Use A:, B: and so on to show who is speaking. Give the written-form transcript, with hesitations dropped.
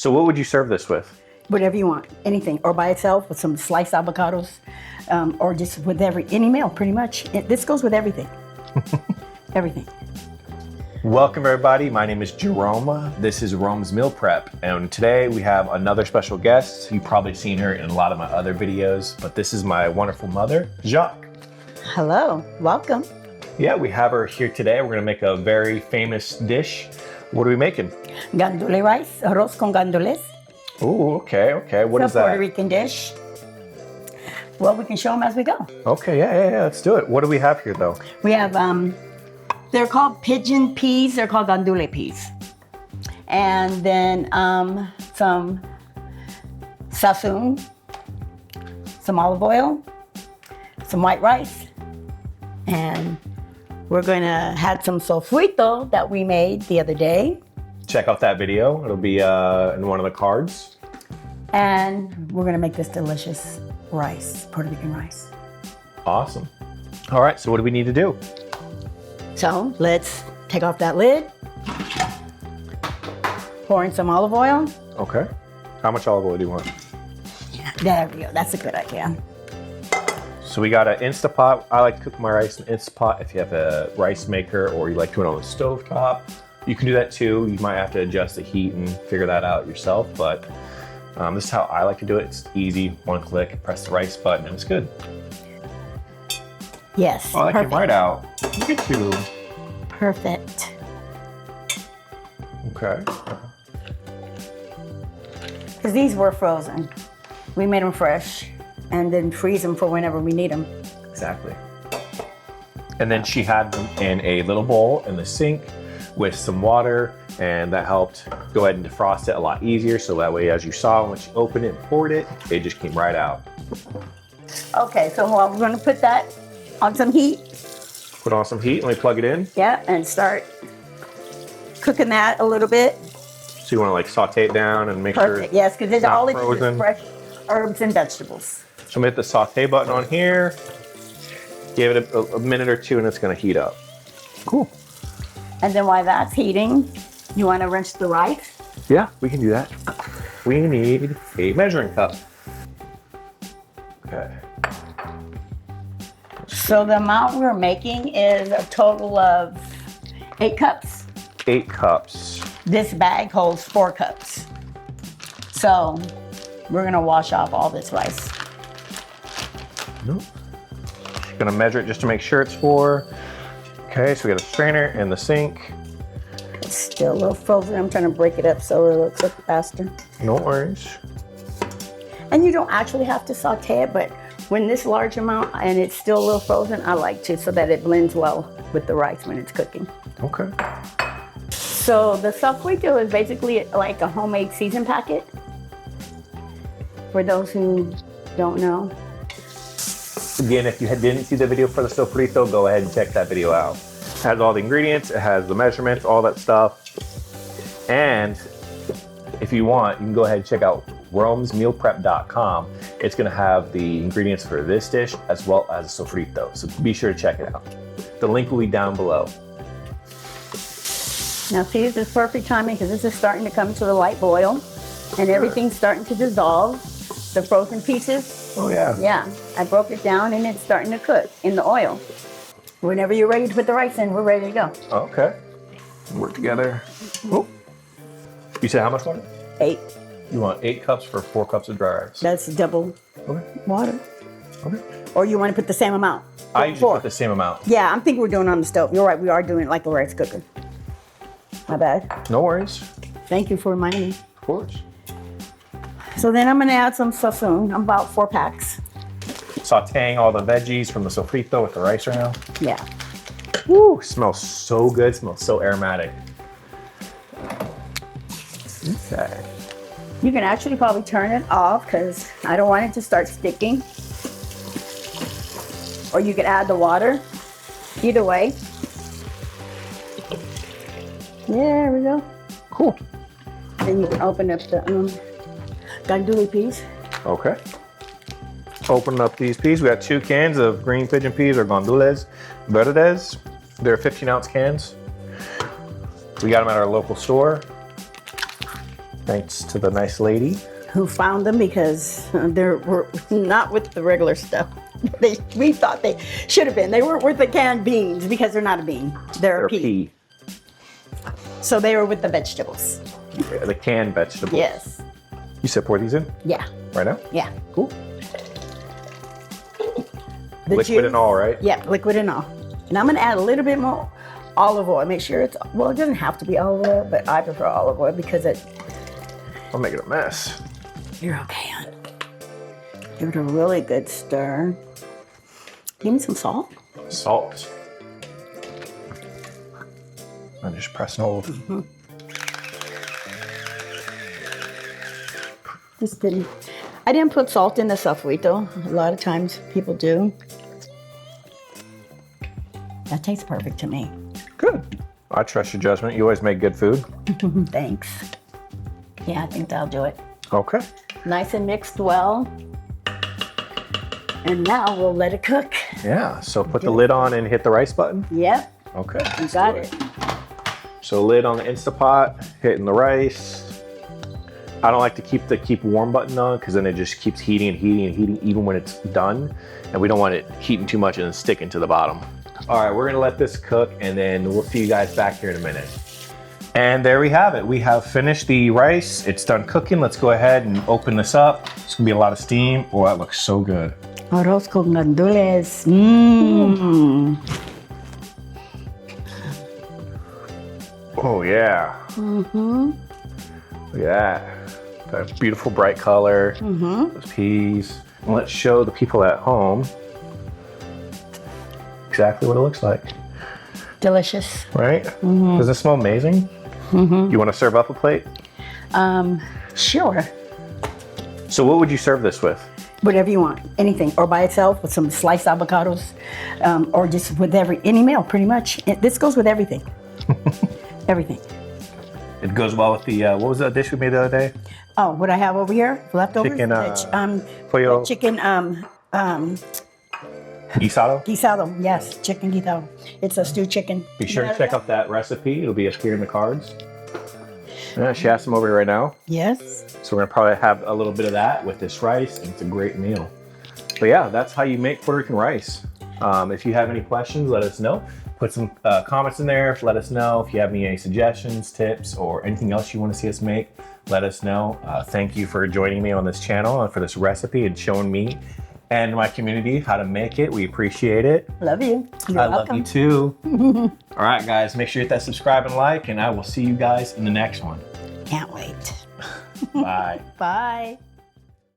A: So what would you serve this with?
B: Whatever you want, anything, or by itself with some sliced avocados, or just with any meal, pretty much. This goes with everything. Everything.
A: Welcome everybody, my name is Jerome. This is Rome's Meal Prep, and today we have another special guest. You've probably seen her in a lot of my other videos, but this is my wonderful mother, Jacques.
B: Hello, welcome.
A: Yeah, we have her here today. We're gonna make a very famous dish. What are we making?
B: Gandule rice, arroz con gandules.
A: Oh, okay. What is
B: It's a
A: that?
B: Puerto Rican dish. Well, we can show them as we go.
A: Okay, yeah, let's do it. What do we have here though?
B: We have, they're called pigeon peas. They're called gandule peas. And then some sazon, some olive oil, some white rice, and we're gonna have some sofrito that we made the other day.
A: Check out that video. It'll be in one of the cards.
B: And we're gonna make this delicious rice, Puerto Rican rice.
A: Awesome. All right, so what do we need to do?
B: So let's take off that lid, pour in some olive oil.
A: Okay. How much olive oil do you want?
B: There we go, that's a good idea.
A: So we got an Instapot. I like to cook my rice in Instapot. If you have a rice maker or you like to do it on the stove top, you can do that too. You might have to adjust the heat and figure that out yourself, but this is how I like to do it. It's easy, one click, press the rice button, and it's good.
B: Yes,
A: Oh, that
B: perfect.
A: came right out. Look at you.
B: Perfect.
A: Okay.
B: Because these were frozen. We made them fresh and then freeze them for whenever we need them.
A: Exactly. And then she had them in a little bowl in the sink with some water, and that helped go ahead and defrost it a lot easier. So that way, as you saw, when she opened it and poured it, it just came right out.
B: Okay, so we're gonna put that on some heat.
A: Put on some heat, let me plug it in.
B: Yeah, and start cooking that a little bit.
A: So you want to like saute it down and make
B: Perfect,
A: sure
B: yes, because
A: it's not
B: all it is
A: frozen.
B: fresh herbs and vegetables.
A: So I'm gonna hit the saute button on here. Give it a minute or two and it's gonna heat up. Cool.
B: And then while that's heating, you want to rinse the rice.
A: Yeah, we can do that. We need a measuring cup. Okay.
B: So the amount we're making is a total of 8 cups.
A: 8 cups.
B: This bag holds 4 cups. So we're gonna wash off all this rice.
A: Nope. Gonna measure it just to make sure it's 4. Okay, so we got a strainer in the sink.
B: It's still a little frozen. I'm trying to break it up so it'll cook faster.
A: No worries.
B: And you don't actually have to saute it, but when this large amount and it's still a little frozen, I like to so that it blends well with the rice when it's cooking.
A: Okay.
B: So the sofrito is basically like a homemade season packet. For those who don't know.
A: Again, if you didn't see the video for the sofrito, go ahead and check that video out. It has all the ingredients, it has the measurements, all that stuff. And if you want, you can go ahead and check out romesmealprep.com. It's gonna have the ingredients for this dish as well as a sofrito. So be sure to check it out. The link will be down below.
B: Now see, this is perfect timing because this is starting to come to a light boil and everything's starting to dissolve. The frozen pieces,
A: Oh yeah.
B: yeah, I broke it down and it's starting to cook in the oil. Whenever you're ready to put the rice in, we're ready to go.
A: Okay. Work together. Oh. You said how much water?
B: 8.
A: You want 8 cups for 4 cups of dry rice.
B: That's double
A: Okay.
B: water.
A: Okay.
B: Or you want to put the same amount?
A: I usually
B: 4.
A: put the same amount.
B: Yeah, I'm thinking we're doing it on the stove. You're right, we are doing it like a rice cooker. My bad.
A: No worries.
B: Thank you for reminding me.
A: Of course.
B: So then I'm gonna add some sazon, about 4 packs.
A: Sautéing all the veggies from the sofrito with the rice right now.
B: Yeah.
A: Woo, smells so good, smells so aromatic. Okay.
B: You can actually probably turn it off because I don't want it to start sticking. Or you could add the water. Either way. There we go.
A: Cool.
B: Then you can open up the gandule peas.
A: Okay. Open up these peas. We got 2 cans of green pigeon peas or gandules verdes. They're 15-ounce cans. We got them at our local store. Thanks to the nice lady.
B: Who found them because were not with the regular stuff. We thought they should have been. They weren't with the canned beans because they're not a bean. They're a pea. So they were with the vegetables.
A: Yeah, the canned vegetables.
B: Yes.
A: You said pour these in?
B: Yeah.
A: Right now?
B: Yeah.
A: Cool.
B: The
A: Liquid and all, right?
B: Yeah, liquid and all. And I'm going to add a little bit more olive oil. Make sure it's, well, it doesn't have to be olive oil, but I prefer olive oil because
A: I'm making a mess.
B: You're okay, hon. Give it a really good stir. Give me some salt.
A: Salt. I'm just press and hold.
B: Mm-hmm. Just didn't. I didn't put salt in the sofrito. A lot of times people do. That tastes perfect to me.
A: Good. I trust your judgment. You always make good food.
B: Thanks. Yeah, I think that'll do it.
A: Okay.
B: Nice and mixed well. And now we'll let it cook.
A: Yeah. So put the lid on and hit the rice button.
B: Yep.
A: Okay.
B: You got it.
A: So lid on the Instapot, hitting the rice. I don't like to keep warm button on because then it just keeps heating and heating and heating even when it's done. And we don't want it heating too much and then sticking to the bottom. All right, we're gonna let this cook and then we'll see you guys back here in a minute. And there we have it. We have finished the rice. It's done cooking. Let's go ahead and open this up. It's gonna be a lot of steam. Oh, that looks so good.
B: Arroz con gandules. Mmm.
A: Oh yeah.
B: Mm-hmm.
A: Look at that. That beautiful bright color.
B: Mm-hmm.
A: Those peas. And let's show the people at home exactly what it looks like.
B: Delicious.
A: Right?
B: Mm-hmm.
A: Does it smell amazing? Mm-hmm. You want to serve up a plate?
B: Sure.
A: So what would you serve this with?
B: Whatever you want, anything, or by itself with some sliced avocados, or just with any meal, pretty much. This goes with everything. Everything.
A: It goes well with the, what was that dish we made the other day?
B: Oh, what I have over here, leftovers?
A: Chicken, pollo.
B: Chicken,
A: Guisado?
B: guisado, yes, chicken guisado. It's a stewed chicken.
A: Be sure to check out that recipe. It'll be up here in the cards. Yeah, she has some over here right now.
B: Yes.
A: So we're gonna probably have a little bit of that with this rice, and it's a great meal. But yeah, that's how you make Puerto Rican rice. If you have any questions, let us know. Put some comments in there. Let us know if you have any suggestions, tips, or anything else you want to see us make. Let us know. Thank you for joining me on this channel and for this recipe and showing me and my community how to make it. We appreciate it.
B: Love you. You're
A: I
B: welcome.
A: love you too. All right, guys, make sure you hit that subscribe and like, and I will see you guys in the next one.
B: Can't wait.
A: Bye.
B: Bye.